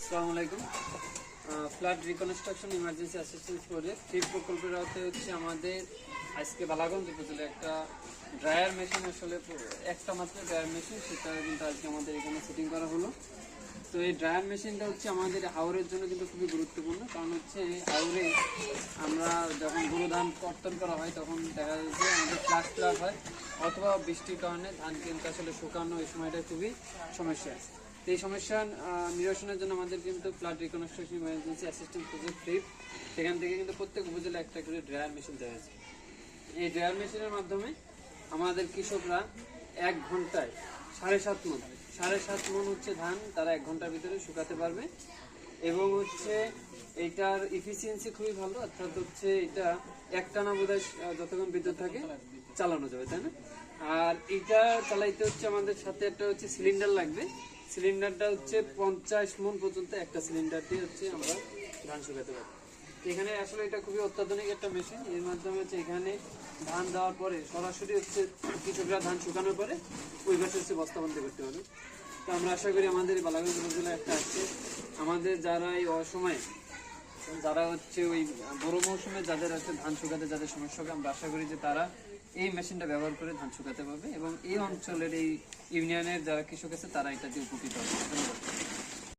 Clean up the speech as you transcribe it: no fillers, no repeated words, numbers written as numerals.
আসসালামু আলাইকুম। Flood reconstruction emergency assistance project feed প্রকল্পের আওতায় হচ্ছে আমাদের আজকে বালাগঞ্জ উপজেলা একটা ড্রায়ার মেশিন, আসলে একটা মাত্র ড্রায়ার মেশিন, সেটা কিন্তু আজকে আমাদের এখানে সেটিং করা হলো। তো এই ড্রায়ার মেশিনটা হচ্ছে আমাদের হাওরের জন্য কিন্তু খুবই গুরুত্বপূর্ণ, কারণ হচ্ছে এই হাওরে আমরা যখন গরু ধান কর্তন করা হয় তখন দেখা যায় যে আমাদের ফ্লাড হয়, অথবা বৃষ্টির কারণে ধান কিন্তু আসলে শুকানো এই সময়টা খুবই সমস্যা। তো এই সমস্যা নিরসনের জন্য আমাদের কিন্তু flood reconstruction emergency assistance project feed, সেখান থেকে কিন্তু প্রত্যেক উপজেলা একটা করে ড্রায়ার মেশিন দেওয়া হয়েছে। এই ড্রায়ার মেশিনের মাধ্যমে আমাদের কৃষকরা 1 ঘন্টায় 7.5 মণ হচ্ছে ধান তারা 1 ঘন্টার ভিতরে শুকাতে পারবে। এবং হচ্ছে এইটার ইফিসিয়েন্সি খুবই ভালো, অর্থাৎ হচ্ছে এটা একটানা বোধহয় যতক্ষণ বিদ্যুৎ থাকে চালানো যাবে, তাই না? আর এটা চালাইতে হচ্ছে আমাদের সাথে একটা হচ্ছে সিলিন্ডার লাগবে। সিলিন্ডারটা হচ্ছে 50 মণ পর্যন্ত একটা সিলিন্ডার দিয়ে হচ্ছে আমরা ধান শুকাতে পারি। এখানে আসলে এটা খুবই অত্যাধুনিক একটা মেশিন। এর মাধ্যমে হচ্ছে এখানে ধান দেওয়ার পরে সরাসরি হচ্ছে কৃষকরা ধান শুকানোর পরে ওই পাশে হচ্ছে বস্তাবন্দি করতে পারবে। তো আমরা আশা করি আমাদের বালাগঞ্জ উপজেলায় একটা আছে, আমাদের যারা এই অসময়ে যারা হচ্ছে ওই বড় মৌসুমে যাদের হচ্ছে ধান শুকাতে যাদের সমস্যা হবে, আমরা আশা করি যে তারা এই মেশিনটা ব্যবহার করে ধান শুকাতে পারবে এবং এই অঞ্চলের এই ইউনিয়নের যারা কৃষক আছে তারা এটা দিয়ে উপকৃত হবে। ধন্যবাদ।